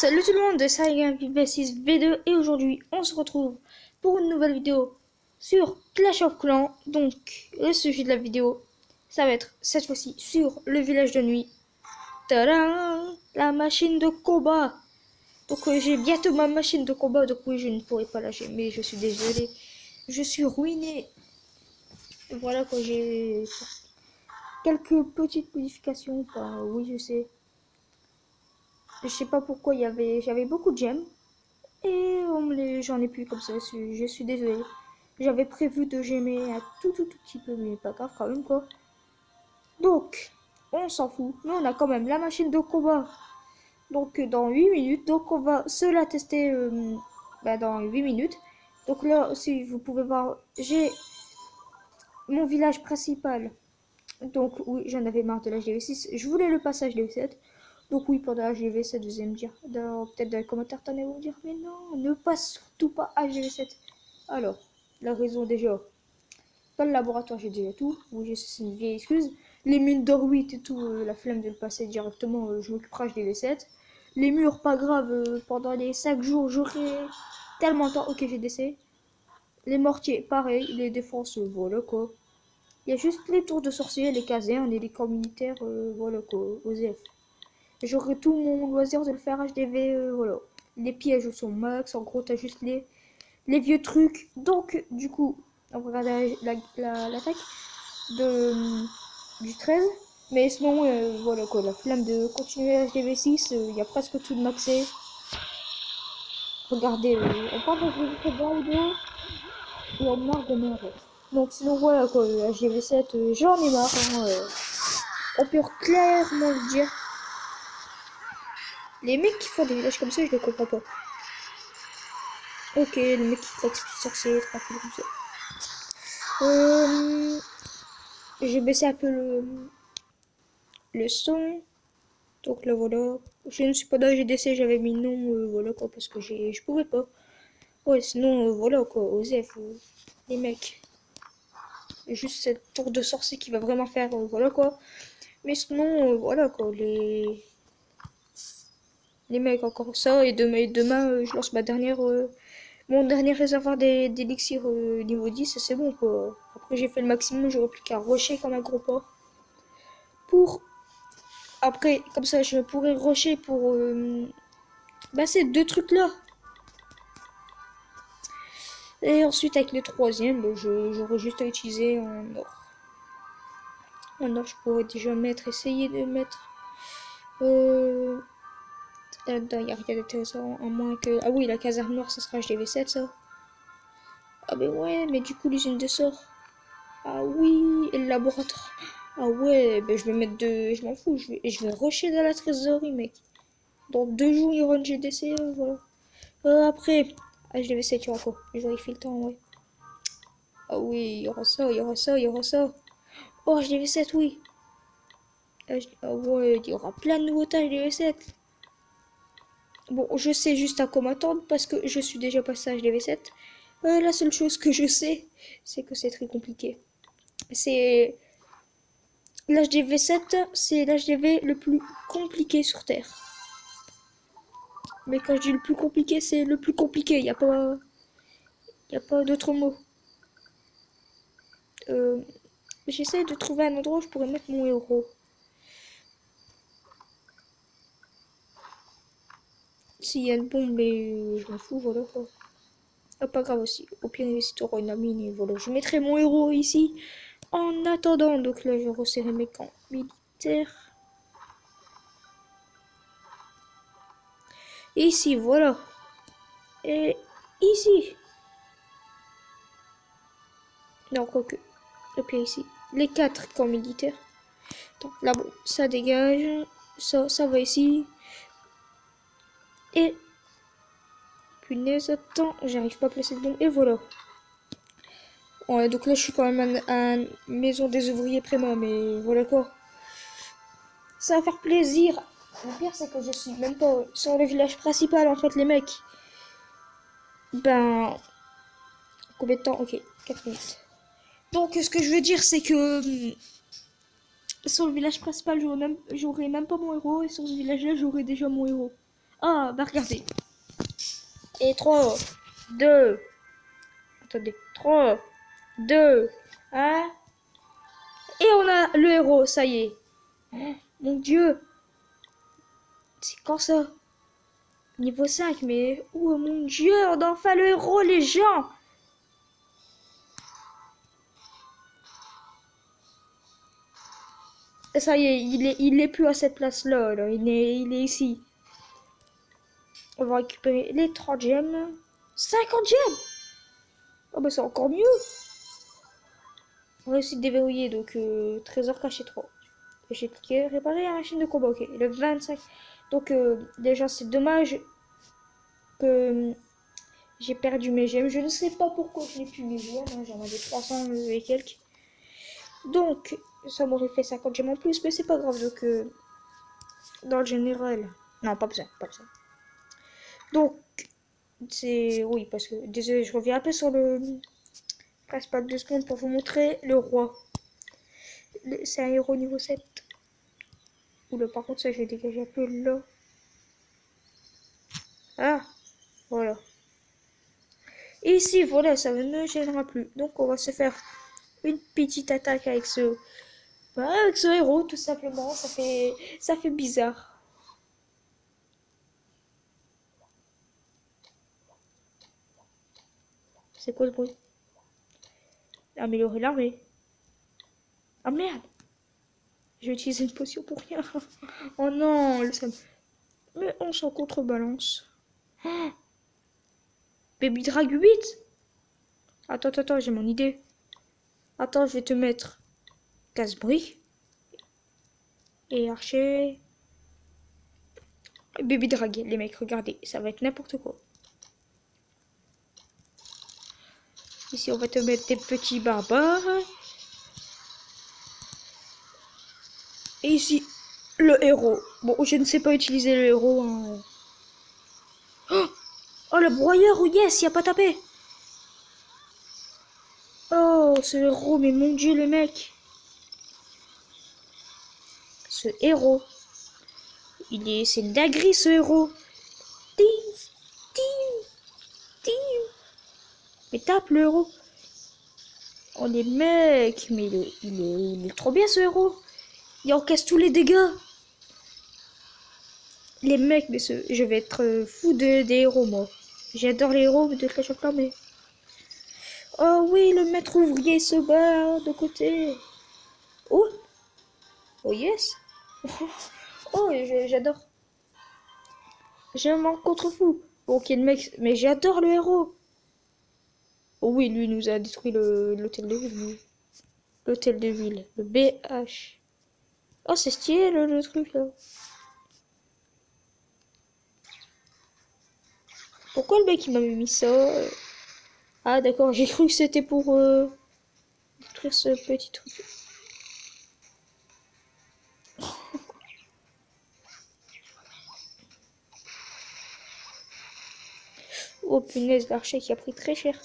Salut tout le monde, c'est v6 V2 et aujourd'hui on se retrouve pour une nouvelle vidéo sur Clash of Clans. Donc le sujet de la vidéo, ça va être cette fois-ci sur le village de nuit. Tadam, la machine de combat. Donc j'ai bientôt ma machine de combat, donc oui je ne pourrai pas lâcher, mais je suis désolé, je suis ruiné. Voilà quoi, j'ai quelques petites modifications, enfin, oui je sais. Je sais pas pourquoi j'avais beaucoup de gemmes. Et j'en ai plus comme ça, je suis désolée. J'avais prévu de gemmer un tout petit peu, mais pas grave quand même quoi. Donc, on s'en fout. Mais on a quand même la machine de combat. Donc dans 8 minutes. Donc on va se la tester dans 8 minutes. Donc là, si vous pouvez voir, j'ai mon village principal. Donc oui, j'en avais marre de la GV6. Je voulais le passage GV7. Donc oui, pendant la GV7, vous allez me dire, peut-être dans les commentaires, t'en allez vous dire, mais non, ne passe surtout pas à GV7. Alors, la raison déjà, dans le laboratoire, j'ai déjà tout. Oui, c'est une vieille excuse. Les mines d'or 8 et tout, la flemme de le passer directement, je m'occuperai de GV7. Les murs, pas grave, pendant les 5 jours, j'aurai tellement de temps. Ok, j'ai décès. Les mortiers, pareil, les défenses, voilà quoi. Il y a juste les tours de sorcier, les casernes et les camps militaires, voilà quoi, OZF. J'aurai tout mon loisir de le faire HDV, voilà. Les pièges sont max, en gros t'as juste les vieux trucs. Donc du coup, on va regarder l'attaque du 13. Mais sinon, voilà quoi, la flemme de continuer HDV6, il y a presque tout de maxé. Regardez, on parle de GV7 vidéo et on marre de merde. Donc sinon voilà quoi, HDV7, j'en ai marre, hein, on peut clairement le dire. Les mecs qui font des villages comme ça, je les comprends pas. Ok, le mec qui claque petit sorcier, tranquille comme ça. J'ai baissé un peu le son. Donc là voilà. Je ne suis pas dans GDC, j'avais mis non, voilà quoi, parce que je pouvais pas. Ouais, sinon, voilà quoi, OZF, les mecs. Juste cette tour de sorcier qui va vraiment faire, voilà quoi. Mais sinon, voilà quoi, les mecs, encore ça. Et demain je lance mon dernier réservoir d'élixir niveau 10, c'est bon quoi. Après j'ai fait le maximum, j'aurais plus qu'à rusher comme un gros porc. Après, comme ça je pourrais rusher pour ces deux trucs là. Et ensuite avec le troisième, j'aurais juste à utiliser en or. En or je pourrais déjà essayer de mettre... Là-dedans il n'y a rien d'intéressant, à moins que... Ah oui, la caserne noire ça sera HDV7 ça. Ah mais ouais, mais du coup l'usine de sort. Ah oui, et le laboratoire. Ah ouais, ben je vais mettre deux. Je m'en fous, je vais rusher dans la trésorerie, mec. Dans 2 jours, il y aura une GDC, voilà. Après, HDV7, il y aura quoi? Je vérifie le temps, ouais. Ah oui, il y aura ça, il y aura ça, il y aura ça. Oh, HDV7, oui. Ah ouais, il y aura plein de nouveautés HDV7. Bon, je sais juste à quoi m'attendre parce que je suis déjà passé à HDV7. La seule chose que je sais, c'est que c'est très compliqué. C'est l'HDV7, c'est l'HDV le plus compliqué sur Terre. Mais quand je dis le plus compliqué, c'est le plus compliqué. Il n'y a pas d'autre mot. J'essaie de trouver un endroit où je pourrais mettre mon héros. S'il y a une bombe, mais je m'en fous, voilà quoi. Ah, pas grave aussi. Au pire, si tu auras une mine, et voilà. Je mettrai mon héros ici. En attendant, donc là, je vais resserrer mes camps militaires. Et ici, voilà. Et ici. Non, quoique. Et puis ici. Les 4 camps militaires. Attends, là, bon, ça dégage. Ça va ici. Et... Punaise, attends, j'arrive pas à placer de bombe. Et voilà. Ouais, donc là, je suis quand même à maison des ouvriers préma, mais voilà quoi. Ça va faire plaisir. Le pire, c'est que je suis même pas sur le village principal, en fait, les mecs. Ben... Combien de temps? Ok, 4 minutes. Donc, ce que je veux dire, c'est que... Sur le village principal, j'aurais même pas mon héros. Et sur ce village-là, j'aurais déjà mon héros. Ah, bah regardez. Et 3, 2. Attendez. 3, 2, 1. Et on a le héros, ça y est. Oh, mon Dieu. C'est quand ça? Niveau 5, mais... Oh mon Dieu, on a enfin le héros, les gens. Et ça y est, il est plus à cette place-là. Là. Il est ici. On va récupérer les 30 gemmes. 50 gemmes. Oh bah c'est encore mieux. On va aussi déverrouiller, donc trésor caché 3. J'ai cliqué, réparer la machine de combat, ok. Le 25. Donc déjà c'est dommage que j'ai perdu mes gemmes. Je ne sais pas pourquoi je n'ai plus mes gemmes, hein. J'en avais 300 et quelques. Donc ça m'aurait fait 50 gemmes en plus, mais c'est pas grave. Donc dans le général, non pas besoin, pas besoin. Donc c'est oui parce que désolé, je reviens un peu sur le passe pas 2 secondes pour vous montrer le roi. C'est un héros niveau 7. Oula, par contre, ça, je vais dégager un peu là. Ah, voilà. Et ici, voilà, ça ne gênera plus. Donc, on va se faire une petite attaque avec avec ce héros, tout simplement. Ça fait bizarre. C'est quoi le bruit? Améliorer l'armée. Ah merde! J'ai utilisé une potion pour rien. Oh non, mais on s'en contrebalance. Oh, Baby Drag 8. Attends, j'ai mon idée. Attends, je vais te mettre casse-bris. Et archer. Baby Drag, les mecs, regardez, ça va être n'importe quoi. Ici, on va te mettre des petits barbares. Et ici, le héros. Bon, je ne sais pas utiliser le héros. Hein. Oh, le broyeur, oh yes, il a pas tapé. Oh, ce héros, mais mon Dieu, le mec. Ce héros. C'est une dinguerie, ce héros. Tim, tim, tim. Mais tape le héros. Oh, les mecs, mais il est trop bien, ce héros. Il encaisse tous les dégâts. Les mecs, mais je vais être fou des héros, moi. J'adore les héros de Clash of Clans, mais... Oh oui, le maître ouvrier se bat de côté. Oh, oh yes. Oh, j'adore. J'aime un contre-fou. Ok, le mec, mais j'adore le héros. Oh oui, lui nous a détruit l'hôtel de ville. Lui. L'hôtel de ville, le BH. Oh, c'est stylé le truc là. Pourquoi le mec il m'avait mis ça? Ah d'accord, j'ai cru que c'était pour détruire ce petit truc. Oh punaise, l'archer qui a pris très cher.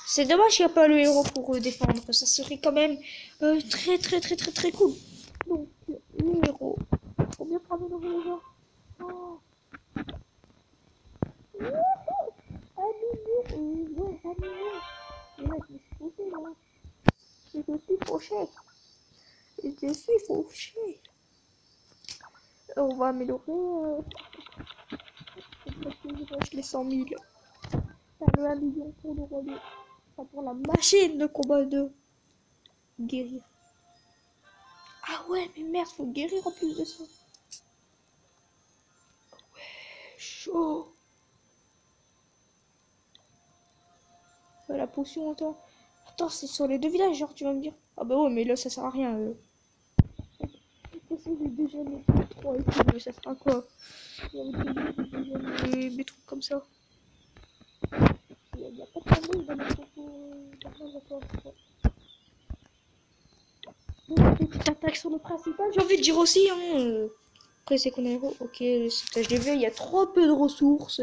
C'est dommage qu'il n'y a pas le héros pour défendre. Ça serait quand même très cool. Donc, le héros. Faut bien prendre le héros. Oh. Ouais, mais mec, je suis fauché, là. Je suis fauché. Je suis fauché. On va améliorer. Les 100 000. Le 1 million pour le roi. Enfin, pour la machine de combat de guérir. Ah ouais, mais merde, faut guérir en plus de ça. Ouais, chaud. La potion, attends. Attends, c'est sur les 2 villages, genre, tu vas me dire. Ah bah ouais, mais là, ça sert à rien. J'ai déjà les 3 et tout, mais ça sert à quoi? Des trucs comme ça. Il y a pas de problème dans la petite attaque sur le principal. J'ai envie de dire aussi, hein. Après, c'est qu'on a héros. Ok, le stage de vie, il y a trop peu de ressources.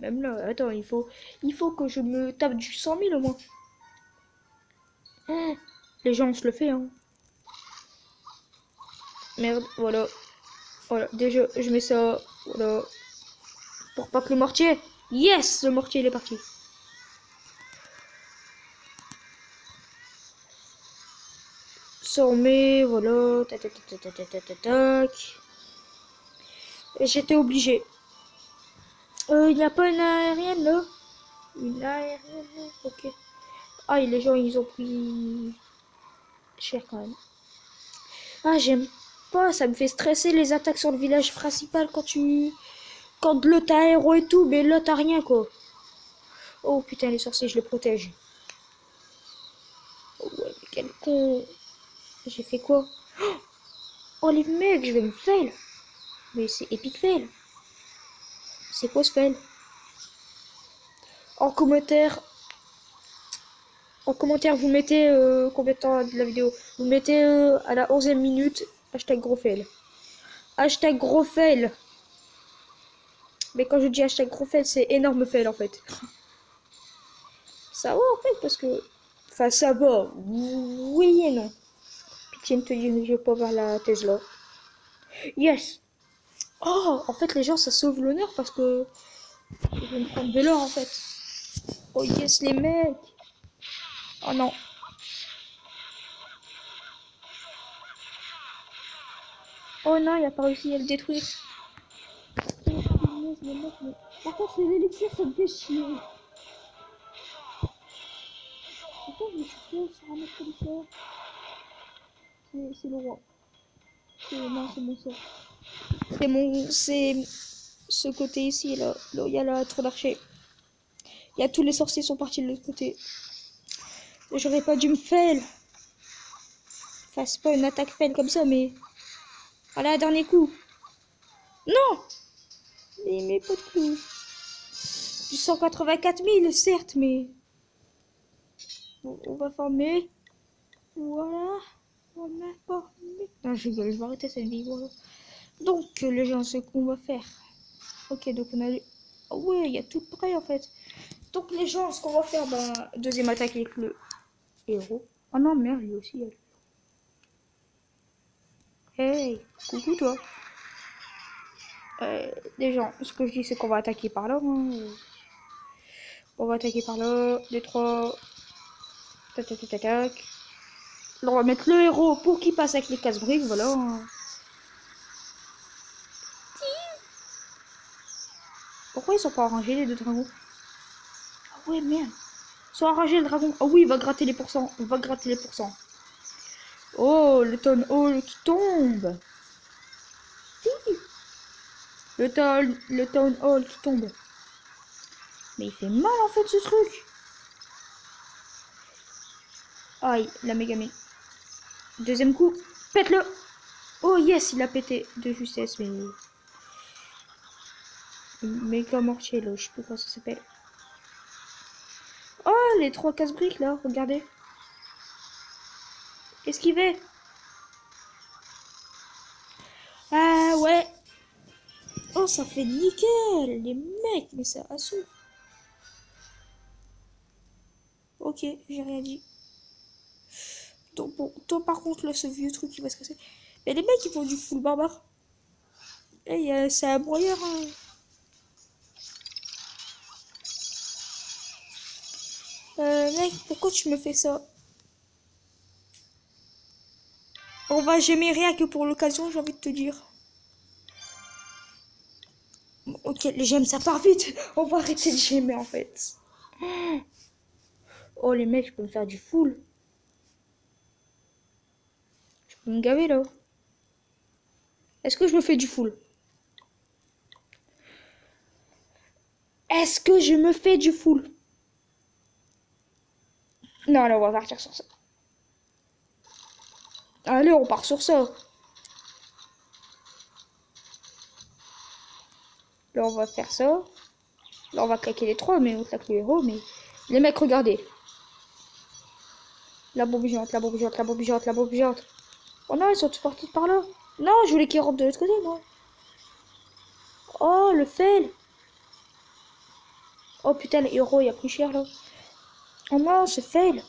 Même là, attends, il faut que je me tape du 100 000 au moins. Les gens, on se le fait, hein. Merde, voilà. Voilà, déjà, je mets ça. Voilà. Pour pas que le mortier. Yes, le mortier, il est parti. Ça, on met. Voilà. Tac, tac, tac, tac, tac, tac, tac, tac. Et j'étais obligé. Il n'y a pas une aérienne là? Une aérienne là? Ok. Ah, et les gens, ils ont pris cher quand même. Ah, j'aime pas, ça me fait stresser les attaques sur le village principal quand tu... Quand là t'as héros et tout, mais là t'as rien quoi. Oh putain, les sorciers, je les protège. Oh ouais, mais quel con. J'ai fait quoi? Oh les mecs, je vais me fail. Mais c'est épique fail. C'est quoi ce fail? En commentaire... En commentaire, vous mettez combien de temps de la vidéo? Vous mettez à la 11e minute, hashtag gros fail. Hashtag gros fail. Mais quand je dis hashtag gros fail, c'est énorme fail en fait. Ça va en fait parce que... Enfin ça va, oui et non. Pitié ne te dirige pas vers la Tesla. Yes. Oh, en fait les gens ça sauve l'honneur parce que... Je vais me prendre de l'or en fait. Oh yes les mecs. Oh non. Oh non, il a pas réussi à le détruire. Par contre l'élixir ça me fait chier. Pourquoi je me suis fait sur un mec comme ça? C'est le roi. Non, c'est mon sort. C'est mon... C'est ce côté ici, là. Là, il y a la tour d'archer. Il y a tous les sorciers sont partis de l'autre côté. J'aurais pas dû me fail. Enfin, c'est pas une attaque fail comme ça, mais... Voilà, dernier coup. Non! Mais pas de coup. Du 184 000, certes, mais... Bon, on va former. Voilà. On a formé. Non, je rigole, je vais arrêter cette vidéo. Voilà. Donc, les gens, ce qu'on va faire. Ok, donc on a... Oh ouais, il y a tout prêt, en fait. Donc, les gens, ce qu'on va faire, bah... Deuxième attaque avec le héros. Oh non, merde, lui aussi, elle. Hey, coucou toi. Les gens, ce que je dis, c'est qu'on va attaquer par là. Hein. On va attaquer par là. Les trois. Tac, tac, tac, tac, tac. Là, on va mettre le héros pour qu'il passe avec les casse-briques. Voilà. Pourquoi ils sont pas arrangés les deux dragons? Ah ouais, merde. Ils sont arrangés le dragon. Ah oui, il va gratter les pourcents. On va gratter les pourcents. Oh, le town hall qui tombe. Le town hall qui tombe. Mais il fait mal en fait ce truc. Aïe, la méga. Deuxième coup, pète-le. Oh yes, il a pété de justesse, mais... Méga mortier, là, je sais plus comment ça s'appelle. Oh, les trois casse-briques, là, regardez. Esquivez. Ah ouais. Oh, ça fait nickel, les mecs, mais ça assume. Ok, j'ai rien dit. Donc bon, toi par contre, là, ce vieux truc qui va se casser. Mais les mecs, ils font du full barbare. Et c'est un broyeur, hein. Mec, pourquoi tu me fais ça? On va jamais rien que pour l'occasion, j'ai envie de te dire. Bon, ok, les gemmes, ça part vite. On va arrêter de gemmer, en fait. Oh, les mecs, je peux me faire du full. Je peux me gaver, là. Est-ce que je me fais du full? Est-ce que je me fais du full? Non, là, on va partir sur ça. Allez, on part sur ça. Là, on va faire ça. Là, on va claquer les trois, mais on claque le héros. Mais les mecs, regardez. La bombe géante, la bombe géante, la bombe géante, la bombe géante. Oh non, ils sont tous partis par là. Non, je voulais qu'ils rentrent de l'autre côté, moi. Oh, le fail. Oh putain, le héros, il a pris cher, là. Oh non, c'est fail.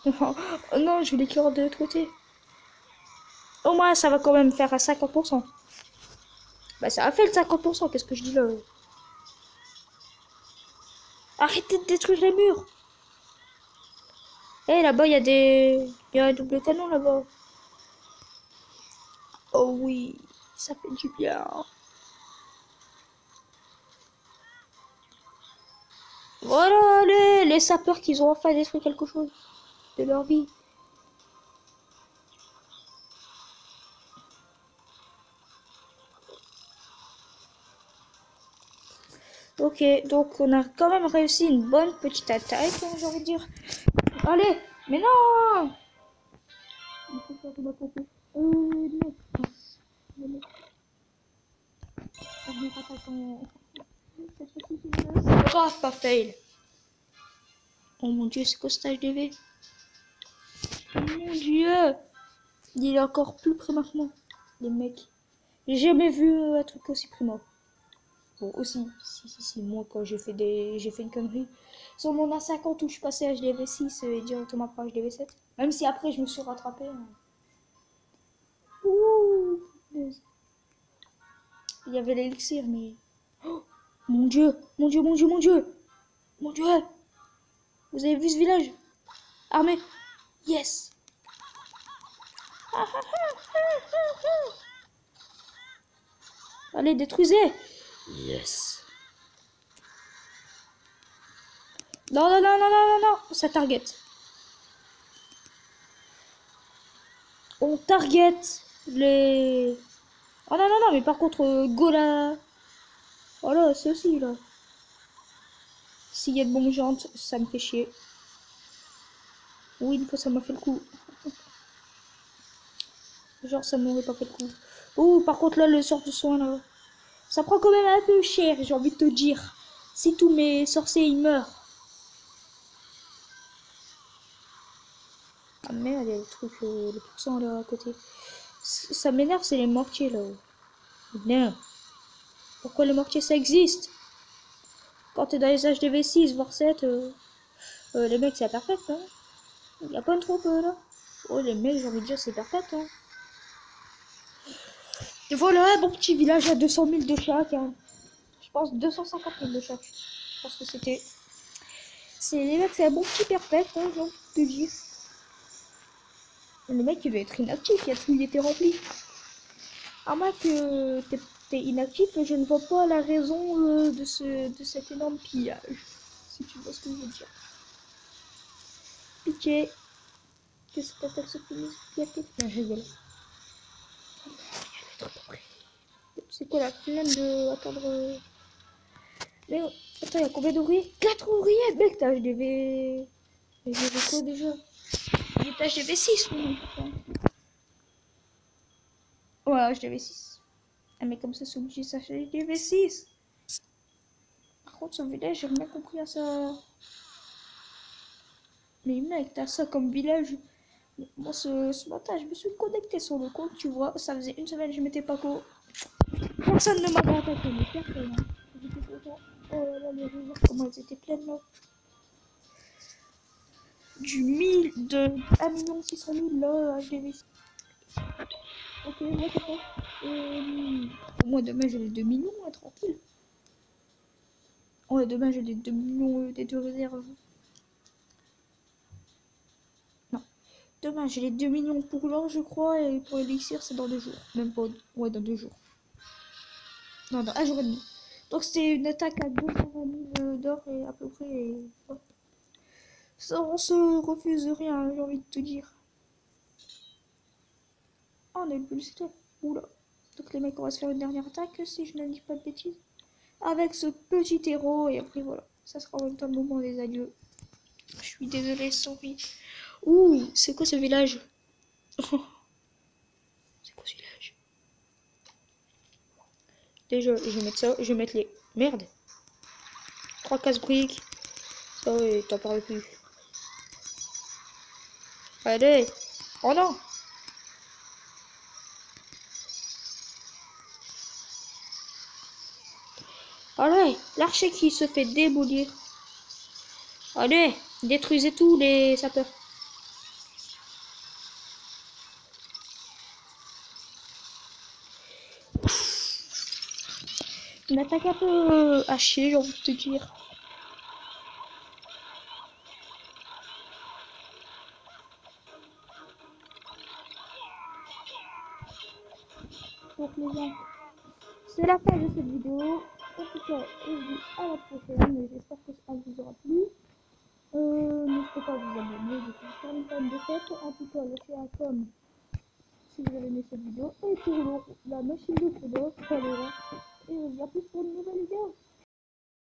Oh non, je voulais qu'ils rentrent de l'autre côté. Au moins, ça va quand même faire à 50%. Bah ça a fait le 50%, qu'est-ce que je dis là? Arrêtez de détruire les murs. Eh là-bas il y a des... Il y a un double canon là-bas. Oh oui, ça fait du bien. Voilà les sapeurs qui ont enfin détruit quelque chose de leur vie. Ok, donc on a quand même réussi une bonne petite attaque, hein, j'ai envie de dire. Allez, mais non! Grave, pas fail. Oh mon dieu, c'est quoi ce stage DV? Oh mon dieu! Il est encore plus près maintenant, les mecs. J'ai jamais vu un truc aussi primo. Bon, aussi, si, moi quand j'ai fait une connerie. Sur mon A50 où je suis passé à HDV6 et directement après HDV7. Même si après je me suis rattrapé. Hein. Ouh! Il y avait l'élixir, mais... Oh, mon dieu, mon dieu, mon dieu, mon dieu! Mon dieu! Vous avez vu ce village? Armé! Yes! Allez, détruisez! Yes! Non, non, non, non, non, non, non! Ça target. On target les... Oh non, non, non, mais par contre, Gola... Oh là, ceci, là. S'il y a de bombes géantes, ça me fait chier. Oui, une fois, ça m'a fait le coup. Genre, ça m'aurait pas fait le coup. Oh, par contre, là, le sort de soin, là. Ça prend quand même un peu cher, j'ai envie de te dire. Si tous mes sorciers, ils meurent. Ah merde, il y a le truc, le pourcent, là, à côté. Ça m'énerve, c'est les mortiers, là. Non. Pourquoi les mortiers, ça existe? Quand t'es dans les HDV6, voire 7, les mecs, c'est parfait, hein. Il y a pas de troupe, là. Oh, les mecs, j'ai envie de dire, c'est parfait, hein. Et voilà, mon petit village à 200 000 de chaque. Hein. Je pense 250 000 de chaque. Je pense que c'était... C'est les mecs, c'est un bon petit perpète, hein, j'ai envie de te dire. Le mec, il doit être inactif, il était rempli. À moins que t'es inactif, je ne vois pas la raison de cet énorme pillage. Si tu vois ce que je veux dire. Pitié. Que cette attaque se finisse. Je rigole. C'est quoi la flemme de attendre... Mais attends, il y a combien d'ouvriers? 4 ouvriers, mec, t'as HDV... HDV quoi déjà? Il est HDV6, oui. Ouais, HDV6. Ah, mais comme ça, c'est obligé de s'acheter HDV6. Par contre, ce village, j'ai rien compris à ça. Mais mec, t'as ça comme village. Moi, ce matin, je me suis connecté sur le compte, tu vois. Ça faisait une semaine que je m'étais pas co. Personne ne m'avait attaqué, mais personne. Hein. J'étais content. Oh là là, les rivières, comment elles étaient pleines là. Du 1000, de 1 600 000 là, HDV6. Ok, moi c'est pas. Moi demain j'ai les 2 millions, hein, tranquille. Ouais, demain j'ai les 2 millions des deux réserves. Non. Demain j'ai les 2 millions pour l'or, je crois, et pour l'élixir c'est dans 2 jours. Même pas. Ouais, dans 2 jours. Non, dans 1 jour et demi. Donc c'est une attaque à 220 000 d'or et à peu près. Ouais. Ça, on se refuse rien, j'ai envie de te dire. Ah, on a une publicité. Oula. Donc les mecs, on va se faire une dernière attaque si je ne dis pas de bêtises. Avec ce petit héros et après voilà. Ça sera en même temps le moment des adieux. Je suis désolée, sorry. Ouh, c'est quoi ce village? C'est quoi ce village? Déjà, je vais mettre ça, je vais mettre les... Merde. 3 casse-briques. Ça oui, t'en parles plus. Allez. Oh non. Allez, l'archer qui se fait démolir. Allez, détruisez tous les sapeurs. Une attaque un peu à chier, j'ai envie de te dire. Donc les gens, c'est la fin de cette vidéo. En tout cas, je vous dis à la prochaine. J'espère que ça vous aura plu. N'hésitez pas à vous abonner sur une chaîne de fête. En tout cas, laissez un comme si vous avez aimé cette vidéo. Et pour la machine de photo, tout à l'heure. Et on se dit à plus pour une nouvelle vidéo.